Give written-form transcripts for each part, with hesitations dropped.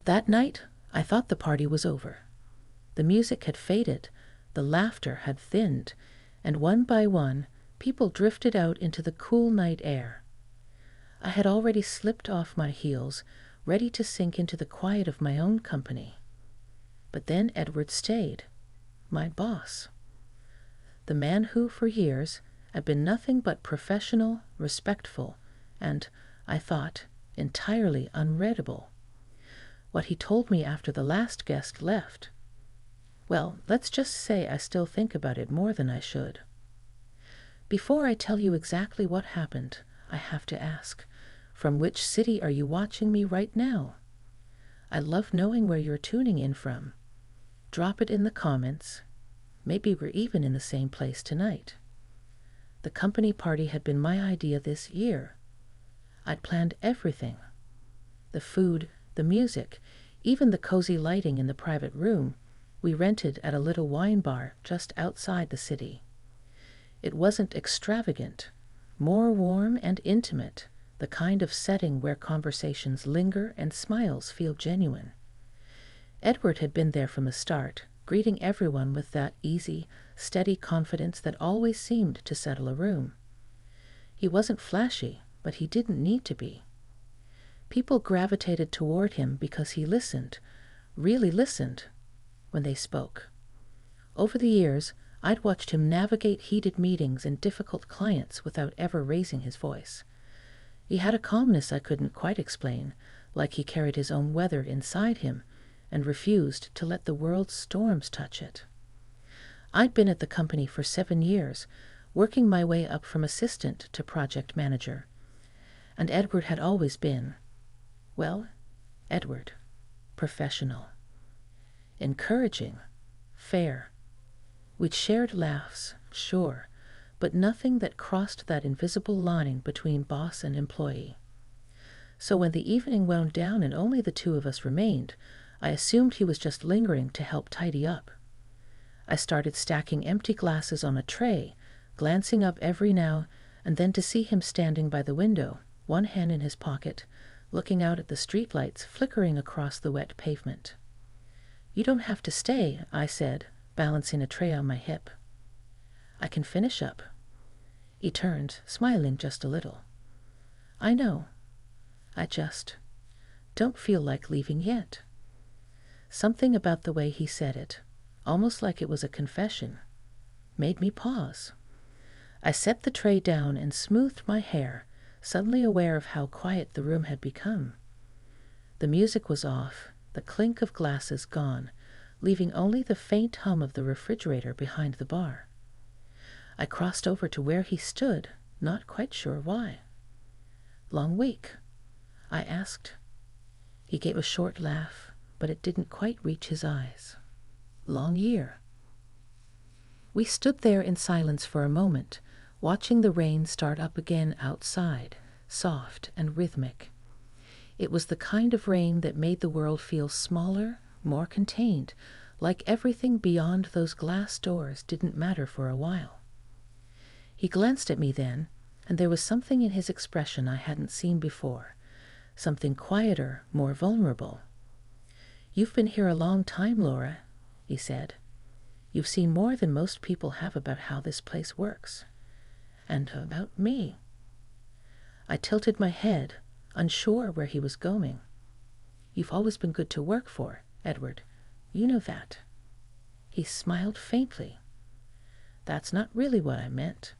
That night, I thought the party was over. The music had faded, the laughter had thinned, and one by one, people drifted out into the cool night air. I had already slipped off my heels, ready to sink into the quiet of my own company. But then Edward stayed, my boss. The man who, for years, had been nothing but professional, respectful, and, I thought, entirely unreadable. What he told me after the last guest left. Well, let's just say I still think about it more than I should. Before I tell you exactly what happened, I have to ask, from which city are you watching me right now? I love knowing where you're tuning in from. Drop it in the comments. Maybe we're even in the same place tonight. The company party had been my idea this year. I'd planned everything. The food, the music, even the cozy lighting in the private room we rented at a little wine bar just outside the city. It wasn't extravagant, more warm and intimate, the kind of setting where conversations linger and smiles feel genuine. Edward had been there from the start, greeting everyone with that easy, steady confidence that always seemed to settle a room. He wasn't flashy, but he didn't need to be. People gravitated toward him because he listened, really listened, when they spoke. Over the years, I'd watched him navigate heated meetings and difficult clients without ever raising his voice. He had a calmness I couldn't quite explain, like he carried his own weather inside him and refused to let the world's storms touch it. I'd been at the company for 7 years, working my way up from assistant to project manager. And Edward had always been, well, Edward, professional. Encouraging, fair. We'd shared laughs, sure, but nothing that crossed that invisible line between boss and employee. So when the evening wound down and only the two of us remained, I assumed he was just lingering to help tidy up. I started stacking empty glasses on a tray, glancing up every now and then to see him standing by the window, one hand in his pocket, looking out at the streetlights flickering across the wet pavement. "You don't have to stay," I said, balancing a tray on my hip. "I can finish up." He turned, smiling just a little. "I know. I just don't feel like leaving yet." Something about the way he said it, almost like it was a confession, made me pause. I set the tray down and smoothed my hair, suddenly aware of how quiet the room had become. The music was off, the clink of glasses gone, leaving only the faint hum of the refrigerator behind the bar. I crossed over to where he stood, not quite sure why. "Long week?" I asked. He gave a short laugh, but it didn't quite reach his eyes. "Long year." We stood there in silence for a moment, watching the rain start up again outside, soft and rhythmic. It was the kind of rain that made the world feel smaller, more contained, like everything beyond those glass doors didn't matter for a while. He glanced at me then, and there was something in his expression I hadn't seen before, something quieter, more vulnerable. "You've been here a long time, Laura," he said. "You've seen more than most people have about how this place works. And about me." I tilted my head, unsure where he was going. "You've always been good to work for, Edward. You know that." He smiled faintly. "That's not really what I meant."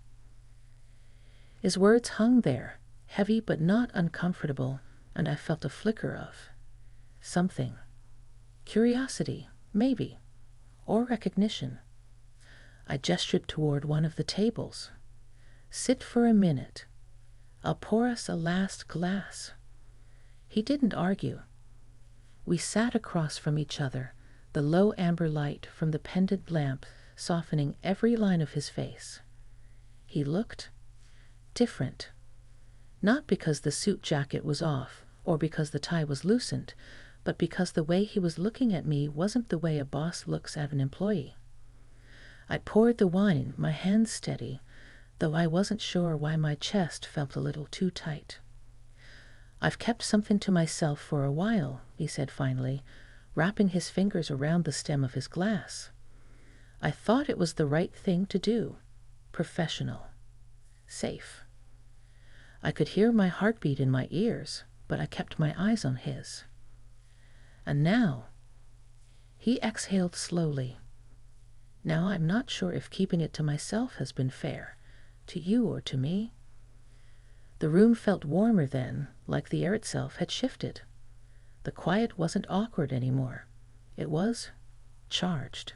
His words hung there, heavy but not uncomfortable, and I felt a flicker of something. Curiosity, maybe, or recognition. I gestured toward one of the tables. "Sit for a minute. I'll pour us a last glass." He didn't argue. We sat across from each other, the low amber light from the pendant lamp softening every line of his face. He looked different. Not because the suit jacket was off, or because the tie was loosened, but because the way he was looking at me wasn't the way a boss looks at an employee. I poured the wine, my hands steady, though I wasn't sure why my chest felt a little too tight. "I've kept something to myself for a while," he said finally, wrapping his fingers around the stem of his glass. "I thought it was the right thing to do. Professional. Safe." I could hear my heartbeat in my ears, but I kept my eyes on his. "And now," he exhaled slowly, "now I'm not sure if keeping it to myself has been fair, to you or to me." The room felt warmer then, like the air itself had shifted. The quiet wasn't awkward anymore. It was charged.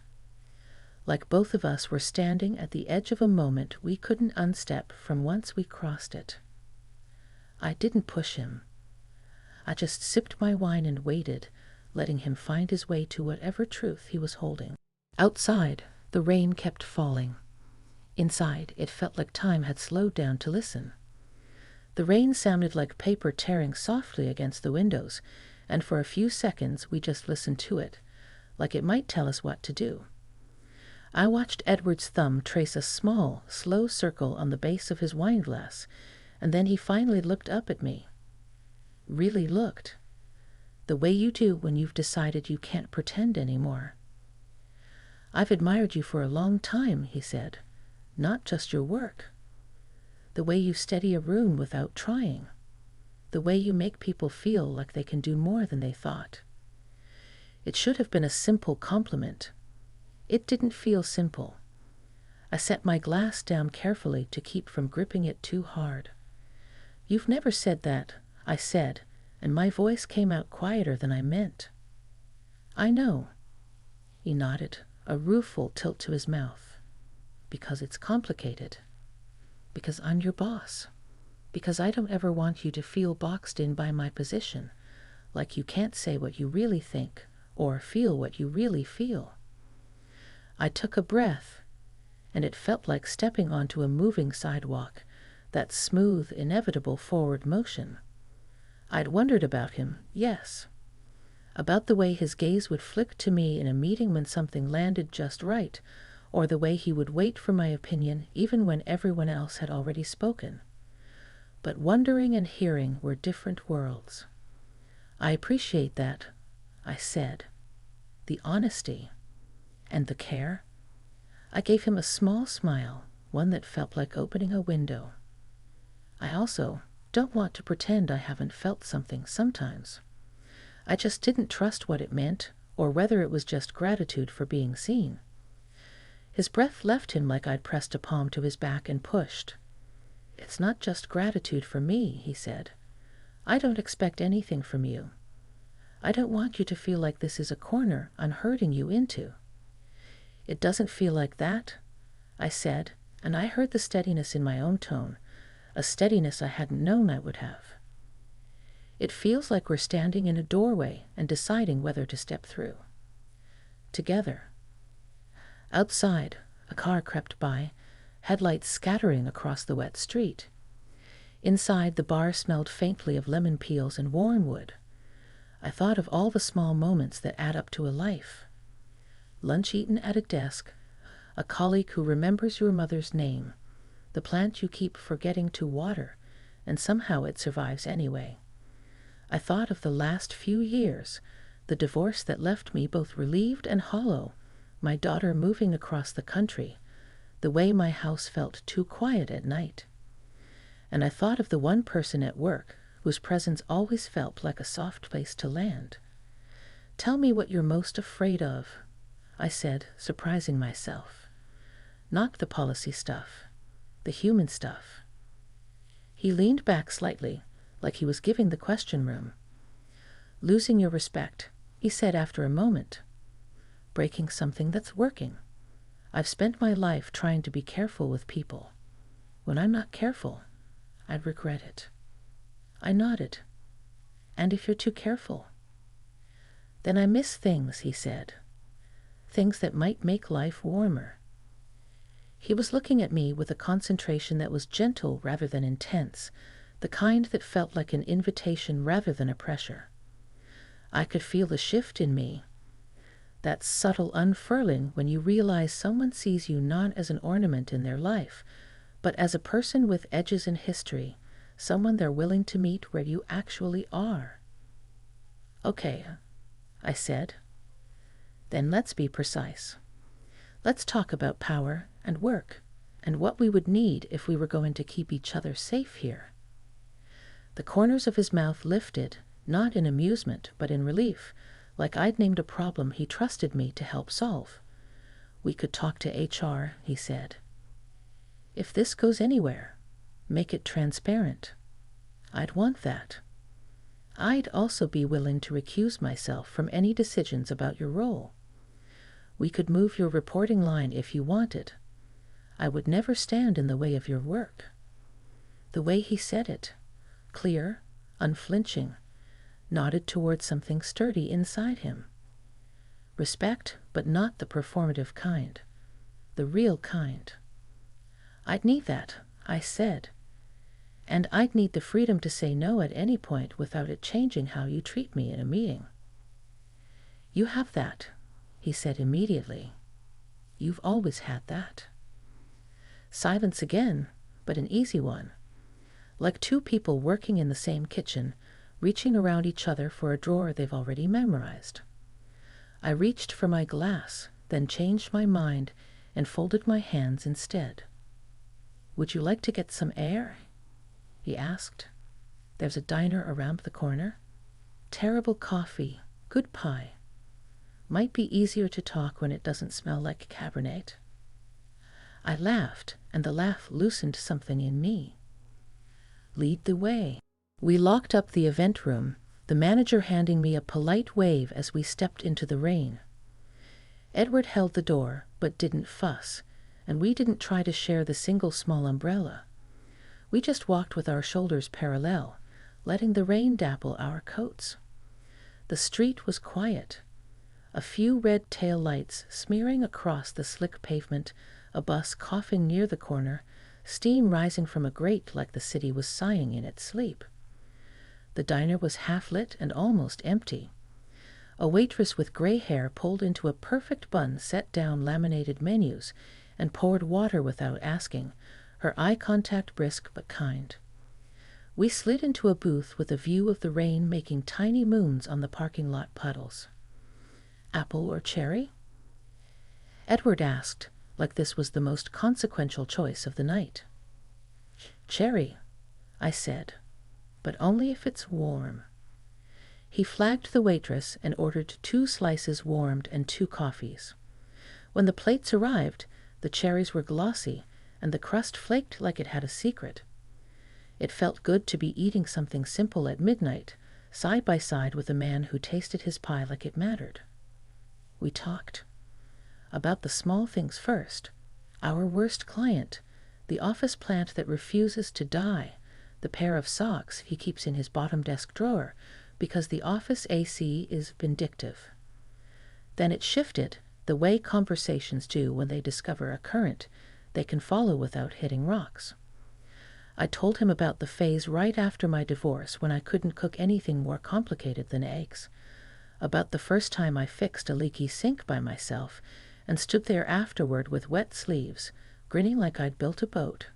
Like both of us were standing at the edge of a moment we couldn't unstep from once we crossed it. I didn't push him. I just sipped my wine and waited, letting him find his way to whatever truth he was holding. Outside, the rain kept falling. Inside, it felt like time had slowed down to listen. The rain sounded like paper tearing softly against the windows, and for a few seconds we just listened to it, like it might tell us what to do. I watched Edward's thumb trace a small, slow circle on the base of his wine glass, and then he finally looked up at me. Really looked. The way you do when you've decided you can't pretend anymore. "I've admired you for a long time," he said. "Not just your work. The way you steady a room without trying. The way you make people feel like they can do more than they thought." It should have been a simple compliment. It didn't feel simple. I set my glass down carefully to keep from gripping it too hard. "You've never said that," I said, and my voice came out quieter than I meant. "I know." He nodded, a rueful tilt to his mouth. "Because it's complicated. Because I'm your boss. Because I don't ever want you to feel boxed in by my position, like you can't say what you really think or feel what you really feel." I took a breath, and it felt like stepping onto a moving sidewalk, that smooth, inevitable forward motion. I'd wondered about him, yes. About the way his gaze would flick to me in a meeting when something landed just right, or the way he would wait for my opinion even when everyone else had already spoken. But wondering and hearing were different worlds. "I appreciate that," I said. "The honesty. And the care." I gave him a small smile, one that felt like opening a window. "I also don't want to pretend I haven't felt something sometimes. I just didn't trust what it meant, or whether it was just gratitude for being seen." His breath left him like I'd pressed a palm to his back and pushed. "It's not just gratitude for me," he said. "I don't expect anything from you. I don't want you to feel like this is a corner I'm herding you into." "It doesn't feel like that," I said, and I heard the steadiness in my own tone, a steadiness I hadn't known I would have. "It feels like we're standing in a doorway and deciding whether to step through. Together." Outside, a car crept by, headlights scattering across the wet street. Inside, the bar smelled faintly of lemon peels and wormwood. I thought of all the small moments that add up to a life. Lunch eaten at a desk, a colleague who remembers your mother's name, the plant you keep forgetting to water, and somehow it survives anyway. I thought of the last few years, the divorce that left me both relieved and hollow, my daughter moving across the country, the way my house felt too quiet at night. And I thought of the one person at work whose presence always felt like a soft place to land. "Tell me what you're most afraid of," I said, surprising myself. "Not the policy stuff, the human stuff." He leaned back slightly, like he was giving the question room. "Losing your respect," he said after a moment. "Breaking something that's working. I've spent my life trying to be careful with people. When I'm not careful, I'd regret it." I nodded. "And if you're too careful?" "Then I miss things," he said. "Things that might make life warmer." He was looking at me with a concentration that was gentle rather than intense, the kind that felt like an invitation rather than a pressure. I could feel the shift in me, that subtle unfurling when you realize someone sees you not as an ornament in their life, but as a person with edges and history, someone they're willing to meet where you actually are. Okay, I said. Then let's be precise. Let's talk about power and work, and what we would need if we were going to keep each other safe here. The corners of his mouth lifted, not in amusement, but in relief, like I'd named a problem he trusted me to help solve. We could talk to HR, he said. If this goes anywhere, make it transparent. I'd want that. I'd also be willing to recuse myself from any decisions about your role. We could move your reporting line if you wanted. I would never stand in the way of your work. The way he said it, clear, unflinching, nodded toward something sturdy inside him. Respect, but not the performative kind. The real kind. I'd need that, I said. And I'd need the freedom to say no at any point without it changing how you treat me in a meeting. You have that, he said immediately. You've always had that. Silence again, but an easy one. Like two people working in the same kitchen, reaching around each other for a drawer they've already memorized. I reached for my glass, then changed my mind and folded my hands instead. Would you like to get some air? He asked. There's a diner around the corner. Terrible coffee, good pie. Might be easier to talk when it doesn't smell like Cabernet. I laughed, and the laugh loosened something in me. Lead the way. We locked up the event room, the manager handing me a polite wave as we stepped into the rain. Edward held the door, but didn't fuss, and we didn't try to share the single small umbrella. We just walked with our shoulders parallel, letting the rain dapple our coats. The street was quiet. A few red tail lights smearing across the slick pavement, a bus coughing near the corner, steam rising from a grate like the city was sighing in its sleep. The diner was half-lit and almost empty. A waitress with gray hair pulled into a perfect bun set down laminated menus and poured water without asking, her eye contact brisk but kind. We slid into a booth with a view of the rain making tiny moons on the parking lot puddles. Apple or cherry? Edward asked, like this was the most consequential choice of the night. Cherry, I said, but only if it's warm. He flagged the waitress and ordered 2 slices warmed and 2 coffees. When the plates arrived, the cherries were glossy, and the crust flaked like it had a secret. It felt good to be eating something simple at midnight, side by side with a man who tasted his pie like it mattered. We talked. About the small things first. Our worst client, the office plant that refuses to die, the pair of socks he keeps in his bottom desk drawer because the office AC is vindictive. Then it shifted, the way conversations do when they discover a current they can follow without hitting rocks. I told him about the phase right after my divorce when I couldn't cook anything more complicated than eggs, about the first time I fixed a leaky sink by myself and stood there afterward with wet sleeves, grinning like I'd built a boat.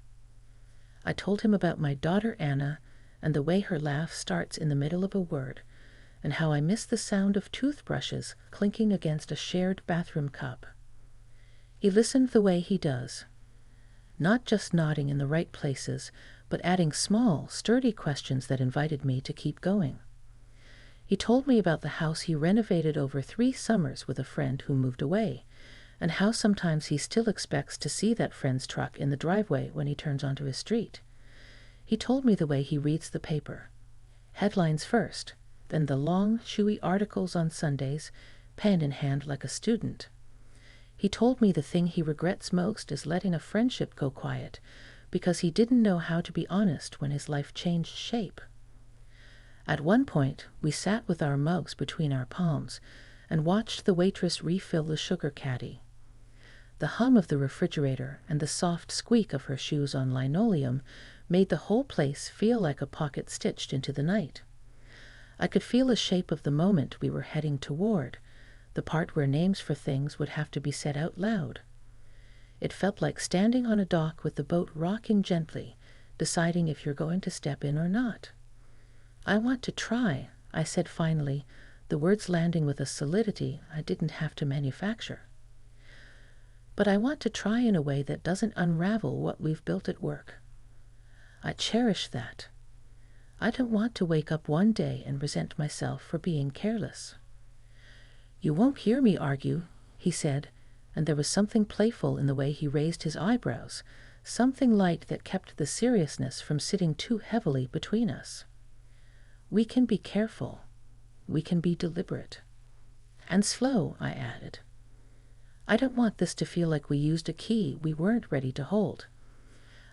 I told him about my daughter Anna and the way her laugh starts in the middle of a word, and how I miss the sound of toothbrushes clinking against a shared bathroom cup. He listened the way he does, not just nodding in the right places, but adding small, sturdy questions that invited me to keep going. He told me about the house he renovated over 3 summers with a friend who moved away, and how sometimes he still expects to see that friend's truck in the driveway when he turns onto his street. He told me the way he reads the paper. Headlines first, then the long, chewy articles on Sundays, pen in hand like a student. He told me the thing he regrets most is letting a friendship go quiet, because he didn't know how to be honest when his life changed shape. At one point, we sat with our mugs between our palms and watched the waitress refill the sugar caddy. The hum of the refrigerator and the soft squeak of her shoes on linoleum made the whole place feel like a pocket stitched into the night. I could feel the shape of the moment we were heading toward, the part where names for things would have to be said out loud. It felt like standing on a dock with the boat rocking gently, deciding if you're going to step in or not. I want to try, I said finally, the words landing with a solidity I didn't have to manufacture. But I want to try in a way that doesn't unravel what we've built at work. I cherish that. I don't want to wake up one day and resent myself for being careless. You won't hear me argue, he said, and there was something playful in the way he raised his eyebrows, something light that kept the seriousness from sitting too heavily between us. We can be careful. We can be deliberate. And slow, I added. I don't want this to feel like we used a key we weren't ready to hold.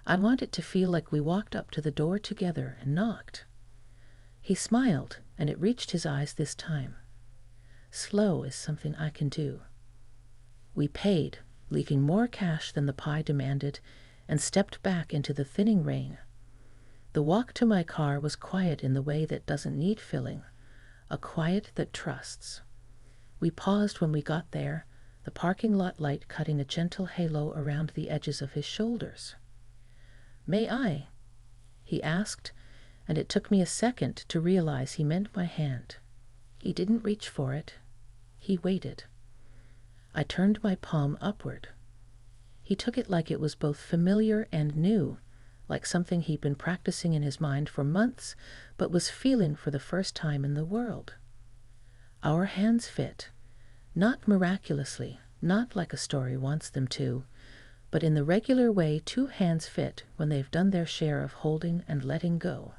I want it to feel like we walked up to the door together and knocked. He smiled, and it reached his eyes this time. Slow is something I can do. We paid, leaving more cash than the pie demanded, and stepped back into the thinning rain. The walk to my car was quiet in the way that doesn't need filling, a quiet that trusts. We paused when we got there, the parking lot light cutting a gentle halo around the edges of his shoulders. "May I?" he asked, and it took me a second to realize he meant my hand. He didn't reach for it. He waited. I turned my palm upward. He took it like it was both familiar and new, like something he'd been practicing in his mind for months, but was feeling for the first time in the world. Our hands fit, not miraculously, not like a story wants them to, but in the regular way two hands fit when they've done their share of holding and letting go.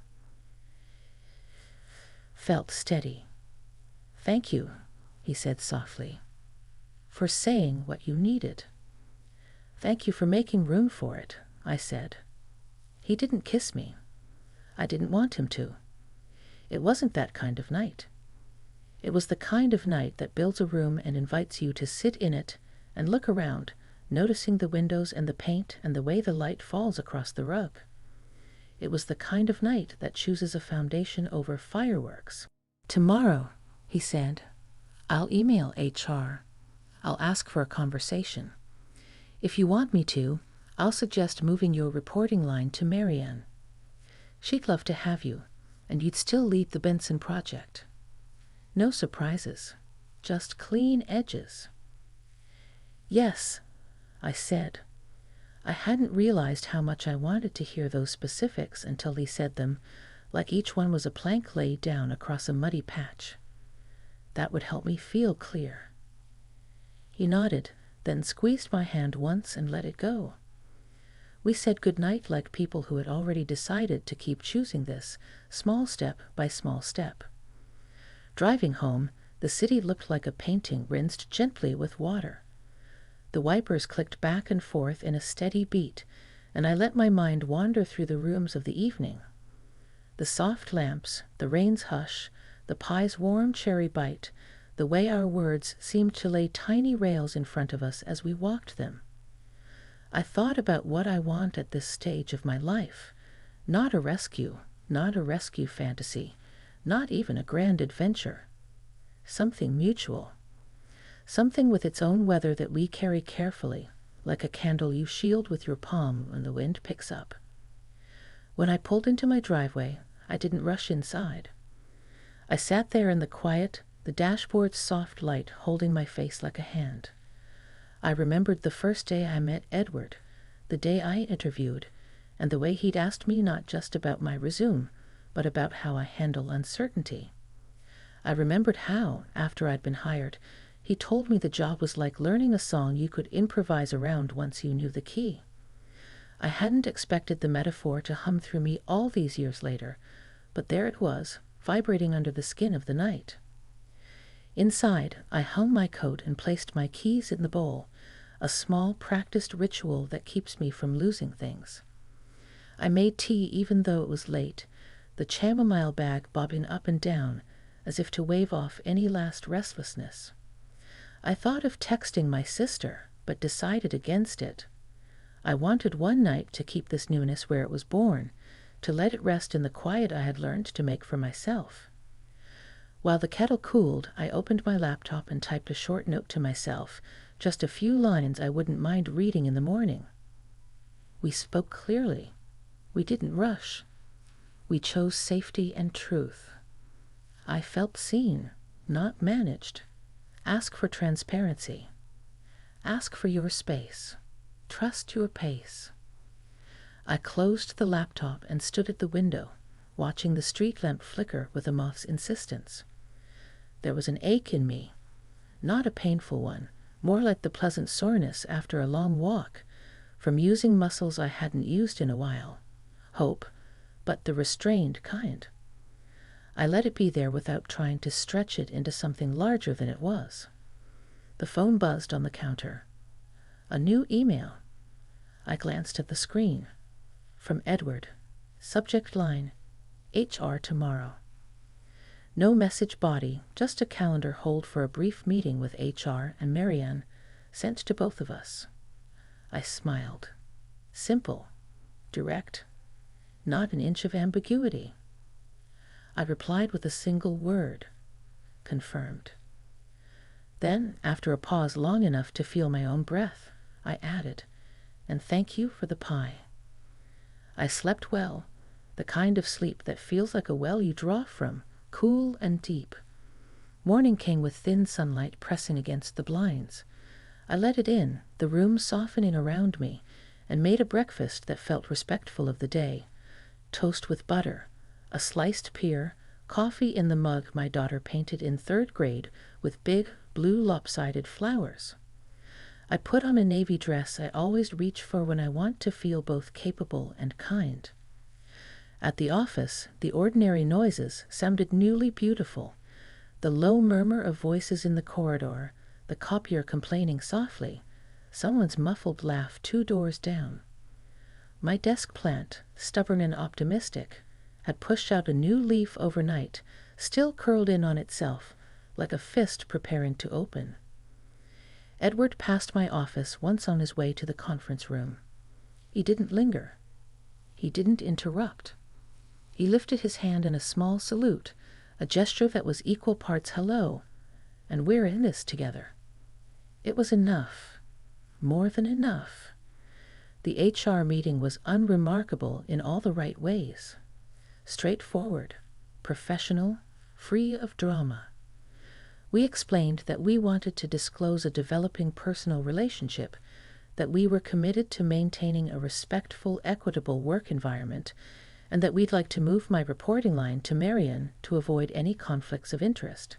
Felt steady. "Thank you," he said softly, "for saying what you needed." "Thank you for making room for it," I said. He didn't kiss me. I didn't want him to. It wasn't that kind of night. It was the kind of night that builds a room and invites you to sit in it and look around, noticing the windows and the paint and the way the light falls across the rug. It was the kind of night that chooses a foundation over fireworks. "Tomorrow," he said, "I'll email HR. I'll ask for a conversation. If you want me to, I'll suggest moving your reporting line to Marianne. She'd love to have you, and you'd still lead the Benson project. No surprises, just clean edges." "Yes," I said. I hadn't realized how much I wanted to hear those specifics until he said them, like each one was a plank laid down across a muddy patch. That would help me feel clear. He nodded, then squeezed my hand once and let it go. We said goodnight like people who had already decided to keep choosing this, small step by small step. Driving home, the city looked like a painting rinsed gently with water. The wipers clicked back and forth in a steady beat, and I let my mind wander through the rooms of the evening. The soft lamps, the rain's hush, the pie's warm cherry bite, the way our words seemed to lay tiny rails in front of us as we walked them. I thought about what I want at this stage of my life. Not a rescue fantasy, not even a grand adventure. Something mutual. Something with its own weather that we carry carefully, like a candle you shield with your palm when the wind picks up. When I pulled into my driveway, I didn't rush inside. I sat there in the quiet, the dashboard's soft light holding my face like a hand. I remembered the first day I met Edward, the day I interviewed, and the way he'd asked me not just about my resume, but about how I handle uncertainty. I remembered how, after I'd been hired, he told me the job was like learning a song you could improvise around once you knew the key. I hadn't expected the metaphor to hum through me all these years later, but there it was, vibrating under the skin of the night. Inside, I hung my coat and placed my keys in the bowl, a small, practiced ritual that keeps me from losing things. I made tea even though it was late, the chamomile bag bobbing up and down, as if to wave off any last restlessness. I thought of texting my sister, but decided against it. I wanted one night to keep this newness where it was born, to let it rest in the quiet I had learned to make for myself. While the kettle cooled, I opened my laptop and typed a short note to myself, just a few lines I wouldn't mind reading in the morning. We spoke clearly. We didn't rush. We chose safety and truth. I felt seen, not managed. Ask for transparency. Ask for your space. Trust your pace. I closed the laptop and stood at the window, watching the street lamp flicker with a moth's insistence. There was an ache in me, not a painful one, more like the pleasant soreness after a long walk, from using muscles I hadn't used in a while. Hope, but the restrained kind. I let it be there without trying to stretch it into something larger than it was. The phone buzzed on the counter. A new email. I glanced at the screen. From Edward. Subject line, HR tomorrow. No message body, just a calendar hold for a brief meeting with HR and Marianne, sent to both of us. I smiled. Simple. Direct. Not an inch of ambiguity. I replied with a single word. Confirmed. Then, after a pause long enough to feel my own breath, I added, and thank you for the pie. I slept well, the kind of sleep that feels like a well you draw from, cool and deep. Morning came with thin sunlight pressing against the blinds. I let it in, the room softening around me, and made a breakfast that felt respectful of the day. Toast with butter, a sliced pear, coffee in the mug my daughter painted in 3rd grade with big, blue lopsided flowers. I put on a navy dress I always reach for when I want to feel both capable and kind. At the office, the ordinary noises sounded newly beautiful. The low murmur of voices in the corridor, the copier complaining softly, someone's muffled laugh 2 doors down. My desk plant, stubborn and optimistic, had pushed out a new leaf overnight, still curled in on itself, like a fist preparing to open. Edward passed my office once on his way to the conference room. He didn't linger. He didn't interrupt. He lifted his hand in a small salute, a gesture that was equal parts hello, and we're in this together. It was enough. More than enough. The HR meeting was unremarkable in all the right ways. Straightforward, professional, free of drama. We explained that we wanted to disclose a developing personal relationship, that we were committed to maintaining a respectful, equitable work environment, and that we'd like to move my reporting line to Marianne to avoid any conflicts of interest.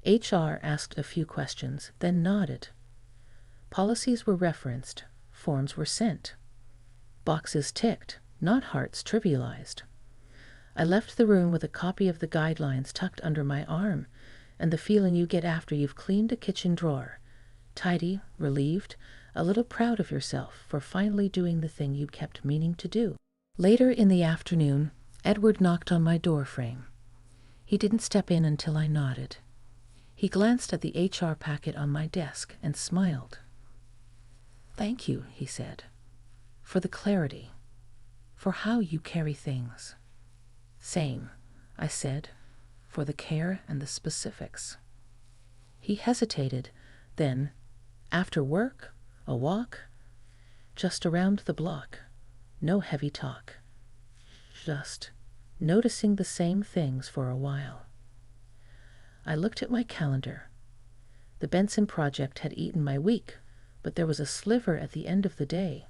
HR asked a few questions, then nodded. Policies were referenced, forms were sent. Boxes ticked, not hearts trivialized. I left the room with a copy of the guidelines tucked under my arm, and the feeling you get after you've cleaned a kitchen drawer. Tidy, relieved, a little proud of yourself for finally doing the thing you kept meaning to do. Later in the afternoon, Edward knocked on my door frame. He didn't step in until I nodded. He glanced at the HR packet on my desk and smiled. Thank you, he said, for the clarity, for how you carry things. Same, I said, for the care and the specifics. He hesitated, then, after work, a walk, just around the block, no heavy talk, just noticing the same things for a while. I looked at my calendar. The Benson project had eaten my week, but there was a sliver at the end of the day,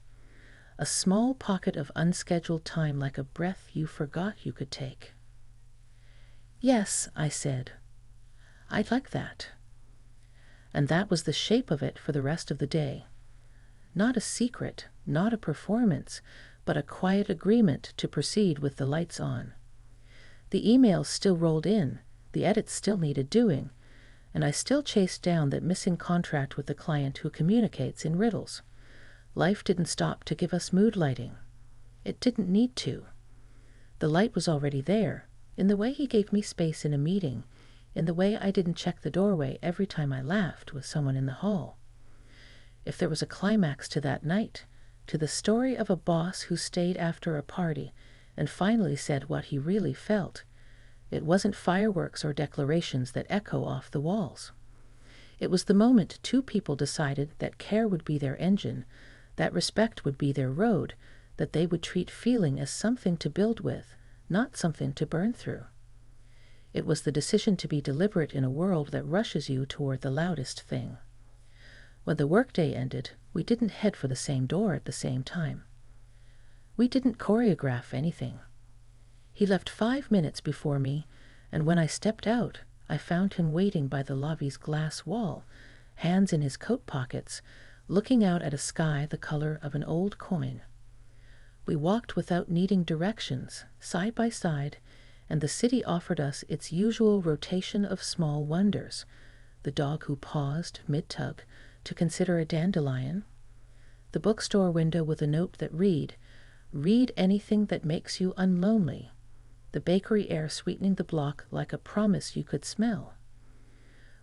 a small pocket of unscheduled time like a breath you forgot you could take. Yes, I said, I'd like that. And that was the shape of it for the rest of the day. Not a secret, not a performance, but a quiet agreement to proceed with the lights on. The emails still rolled in, the edits still needed doing, and I still chased down that missing contract with the client who communicates in riddles. Life didn't stop to give us mood lighting. It didn't need to. The light was already there, in the way he gave me space in a meeting, in the way I didn't check the doorway every time I laughed with someone in the hall. If there was a climax to that night, to the story of a boss who stayed after a party and finally said what he really felt, it wasn't fireworks or declarations that echo off the walls. It was the moment 2 people decided that care would be their engine, that respect would be their road, that they would treat feeling as something to build with, not something to burn through. It was the decision to be deliberate in a world that rushes you toward the loudest thing. When the workday ended, we didn't head for the same door at the same time. We didn't choreograph anything. He left 5 minutes before me, and when I stepped out, I found him waiting by the lobby's glass wall, hands in his coat pockets, looking out at a sky the color of an old coin. We walked without needing directions, side by side, and the city offered us its usual rotation of small wonders: the dog who paused, mid-tug, to consider a dandelion; the bookstore window with a note that read anything that makes you unlonely; the bakery air sweetening the block like a promise you could smell.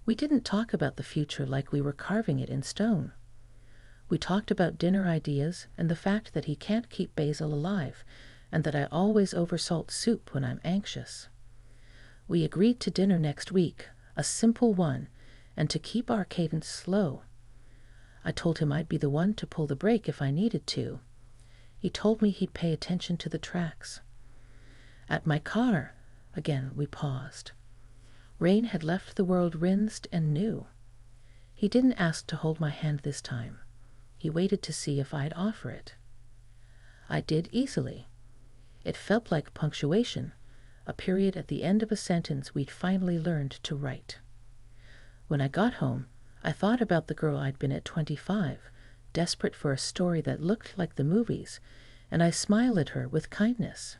We didn't talk about the future like we were carving it in stone. We talked about dinner ideas and the fact that he can't keep basil alive, and that I always oversalt soup when I'm anxious. We agreed to dinner next week, a simple one, and to keep our cadence slow. I told him I'd be the one to pull the brake if I needed to. He told me he'd pay attention to the tracks. At my car, again we paused. Rain had left the world rinsed and new. He didn't ask to hold my hand this time. He waited to see if I'd offer it. I did easily. It felt like punctuation, a period at the end of a sentence we'd finally learned to write. When I got home, I thought about the girl I'd been at 25, desperate for a story that looked like the movies, and I smiled at her with kindness.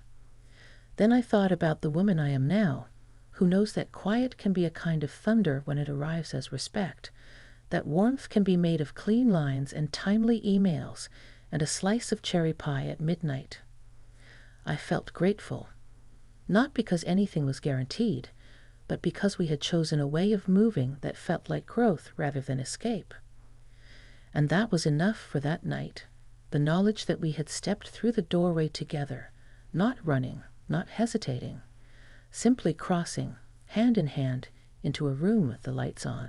Then I thought about the woman I am now, who knows that quiet can be a kind of thunder when it arrives as respect, that warmth can be made of clean lines and timely emails, and a slice of cherry pie at midnight. I felt grateful, not because anything was guaranteed, but because we had chosen a way of moving that felt like growth rather than escape. And that was enough for that night, the knowledge that we had stepped through the doorway together, not running, not hesitating, simply crossing, hand in hand, into a room with the lights on.